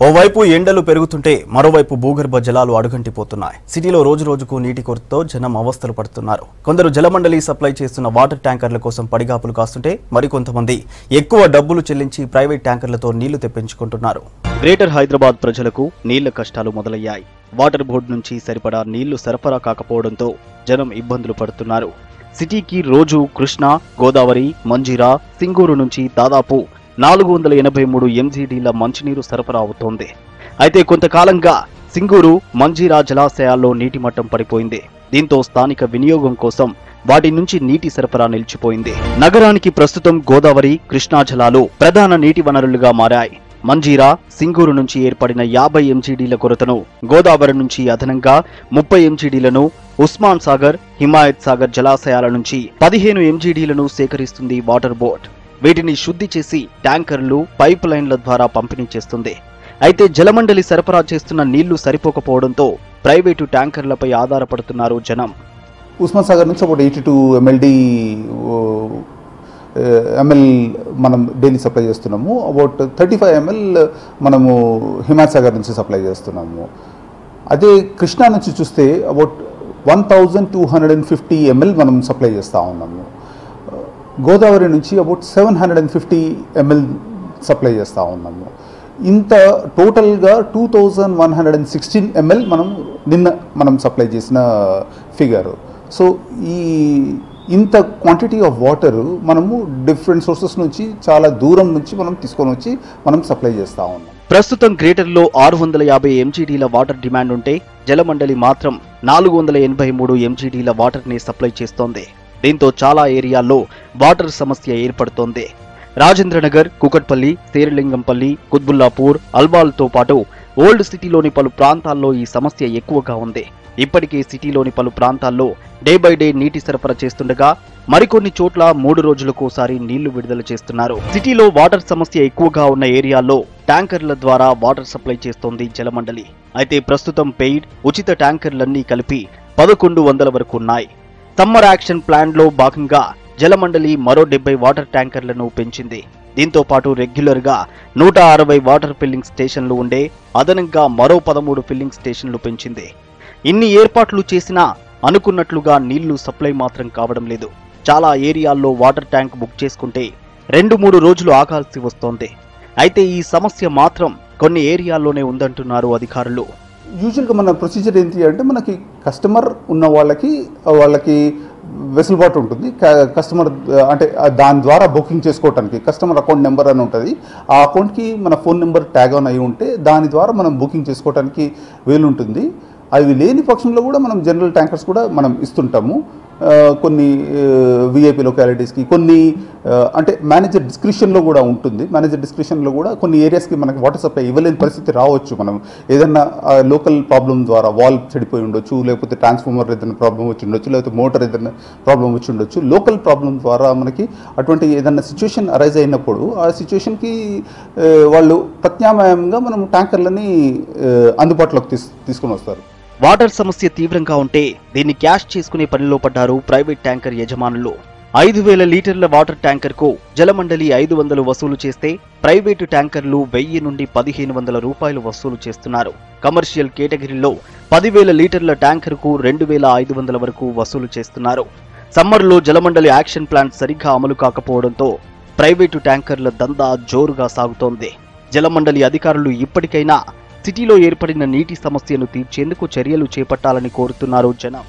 ఓవైపు ఎండలు పెరుగుతుంటే మరోవైపు భూగర్భ జలాలు అడుగంటిపోతున్నాయి. సిటీలో రోజురోజుకు నీటి కొరతతో జనం అవస్థలు పడుతున్నారు. కొందరు జలమండలి సప్లై చేస్తున్న వాటర్ ట్యాంకర్ల కోసం పడిగాపులు కాస్తుంటే మరికొంతమంది ఎక్కువ డబ్బులు చెల్లించి ప్రైవేట్ ట్యాంకర్లతో నీళ్లు తెప్పించుకుంటున్నారు. గ్రేటర్ హైదరాబాద్ ప్రజలకు నీళ్ల కష్టాలు మొదలయ్యాయి. వాటర్ బోర్డు నుంచి సరిపడా నీళ్లు సరఫరా కాకపోవడంతో జనం ఇబ్బందులు పడుతున్నారు. సిటీకి రోజు కృష్ణా, గోదావరి, మంజీరా, సింగూరు నుంచి దాదాపు 483 ఎంజీడీల మంచినీరు సరఫరా అవుతోంది. అయితే కొంతకాలంగా సింగూరు, మంజీరా జలాశయాల్లో నీటి మట్టం పడిపోయింది. దీంతో స్థానిక వినియోగం కోసం వాటి నుంచి నీటి సరఫరా నిలిచిపోయింది. నగరానికి ప్రస్తుతం గోదావరి, కృష్ణా జలాలు ప్రధాన నీటి వనరులుగా మారాయి. మంజీరా, సింగూరు నుంచి ఏర్పడిన 50 ఎంజీడీల కొరతను గోదావరి నుంచి అదనంగా 30 ఎంజీడీలను, ఉస్మాన్ సాగర్, హిమాయత్ సాగర్ జలాశయాల నుంచి 15 ఎంజీడీలను సేకరిస్తుంది వాటర్ బోర్డ్. వీటిని శుద్ధి చేసి ట్యాంకర్లు, పైప్ లైన్ల ద్వారా పంపిణీ చేస్తుంది. అయితే జలమండలి సరఫరా చేస్తున్న నీళ్లు సరిపోకపోవడంతో ప్రైవేటు ట్యాంకర్లపై ఆధారపడుతున్నారు జనం. ఉస్మాన్ సాగర్ నుంచి ఒక 82 ఎంఎల్ మనం డైలీ సప్లై చేస్తున్నాము. అబౌట్ 35 ఎంఎల్ మనము హిమాయత్ సాగర్ నుంచి సప్లై చేస్తున్నాము. అదే కృష్ణా నుంచి చూస్తే అబౌట్ 1250 ఎంఎల్ మనం సప్లై చేస్తూ ఉన్నాము. గోదావరి నుంచి అబౌట్ 750 ఎంఎల్ సప్లై చేస్తూ ఉన్నాము. ఇంత టోటల్గా 2116 ఎంఎల్ మనం సప్లై చేసిన ఫిగర్. సో ఇంత క్వాంటిటీ ఆఫ్ వాటర్ మనము డిఫరెంట్ సోర్సెస్ నుంచి చాలా దూరం నుంచి మనం తీసుకొని వచ్చి మనం సప్లై చేస్తూ ఉన్నాం. ప్రస్తుతం గ్రేటర్లో 650 ఎంజీడీల వాటర్ డిమాండ్ ఉంటే జలమండలి మాత్రం 483 ఎంజీడీల వాటర్ని సప్లై చేస్తోంది. దీంతో చాలా ఏరియాల్లో వాటర్ సమస్య ఏర్పడుతోంది. రాజేంద్రనగర్, కుకట్పల్లి, శేరిలింగంపల్లి, కుత్బుల్లాపూర్, అల్వాల్తో పాటు ఓల్డ్ సిటీలోని పలు ప్రాంతాల్లో ఈ సమస్య ఎక్కువగా ఉంది. ఇప్పటికే సిటీలోని పలు ప్రాంతాల్లో డే బై డే నీటి సరఫరా చేస్తుండగా మరికొన్ని చోట్ల 3 రోజులకోసారి నీళ్లు విడుదల చేస్తున్నారు. సిటీలో వాటర్ సమస్య ఎక్కువగా ఉన్న ఏరియాల్లో ట్యాంకర్ల ద్వారా వాటర్ సప్లై చేస్తోంది జలమండలి. అయితే ప్రస్తుతం పెయిడ్, ఉచిత ట్యాంకర్లన్నీ కలిపి 1100 వరకు ఉన్నాయి. సమ్మర్ యాక్షన్ ప్లాన్ లో భాగంగా జలమండలి మరో 70 వాటర్ ట్యాంకర్లను పెంచింది. దీంతో పాటు రెగ్యులర్ గా 160 వాటర్ ఫిల్లింగ్ స్టేషన్లు ఉండే అదనంగా మరో 13 ఫిల్లింగ్ స్టేషన్లు పెంచింది. ఇన్ని ఏర్పాట్లు చేసినా అనుకున్నట్లుగా నీళ్లు సప్లై మాత్రం కావడం లేదు. చాలా ఏరియాల్లో వాటర్ ట్యాంక్ బుక్ చేసుకుంటే 2-3 రోజులు ఆగాల్సి వస్తోంది. అయితే ఈ సమస్య మాత్రం కొన్ని ఏరియాల్లోనే ఉందంటున్నారు అధికారులు. యూజువల్గా మన ప్రొసీజర్ ఏంటి అంటే మనకి కస్టమర్ ఉన్న వాళ్ళకి వెసులుబాటు ఉంటుంది. కస్టమర్ అంటే దాని ద్వారా బుకింగ్ చేసుకోవడానికి కస్టమర్ అకౌంట్ నెంబర్ అని ఉంటుంది. ఆ అకౌంట్కి మన ఫోన్ నెంబర్ ట్యాగ్ ఆన్ అయి ఉంటే దాని ద్వారా మనం బుకింగ్ చేసుకోవడానికి వీలుంటుంది. అవి లేని పక్షంలో కూడా మనం జనరల్ ట్యాంకర్స్ కూడా మనం ఇస్తుంటాము. కొన్ని విఐపి లొకాలిటీస్కి, కొన్ని అంటే మేనేజర్ డిస్క్రిప్షన్లో కూడా ఉంటుంది. మేనేజర్ డిస్క్రిప్షన్లో కూడా కొన్ని ఏరియాస్కి మనకి వాటర్ సప్లై ఇవ్వలేని పరిస్థితి రావచ్చు. మనం ఏదైనా లోకల్ ప్రాబ్లం ద్వారా వాల్ చెడిపోయి ఉండొచ్చు, లేకపోతే ట్రాన్స్ఫార్మర్ ఏదైనా ప్రాబ్లం వచ్చి ఉండొచ్చు, లేకపోతే మోటార్ ఏదైనా ప్రాబ్లం వచ్చి ఉండొచ్చు. లోకల్ ప్రాబ్లం ద్వారా మనకి అటువంటి ఏదైనా సిచ్యువేషన్ అరైజ్ అయినప్పుడు ఆ సిచ్యువేషన్కి వాళ్ళు ప్రత్యామ్నాయంగా మనం ట్యాంకర్లని అందుబాటులోకి తీసుకొని వస్తారు. వాటర్ సమస్య తీవ్రంగా ఉంటే దీన్ని క్యాష్ చేసుకునే పనిలో పడ్డారు ప్రైవేట్ ట్యాంకర్ యజమానులు. 5000 లీటర్ల వాటర్ ట్యాంకర్కు జలమండలి 500 వసూలు చేస్తే ప్రైవేటు ట్యాంకర్లు 1000 నుండి 1500 రూపాయలు వసూలు చేస్తున్నారు. కమర్షియల్ కేటగిరీలో 10,000 లీటర్ల ట్యాంకర్కు 2500 వరకు వసూలు చేస్తున్నారు. సమ్మర్లో జలమండలి యాక్షన్ ప్లాన్ సరిగ్గా అమలు కాకపోవడంతో ప్రైవేటు ట్యాంకర్ల దందా జోరుగా సాగుతోంది. జలమండలి అధికారులు ఇప్పటికైనా సిటీలో ఏర్పడిన నీటి సమస్యను తీర్చేందుకు చర్యలు చేపట్టాలని కోరుతున్నారు జనం.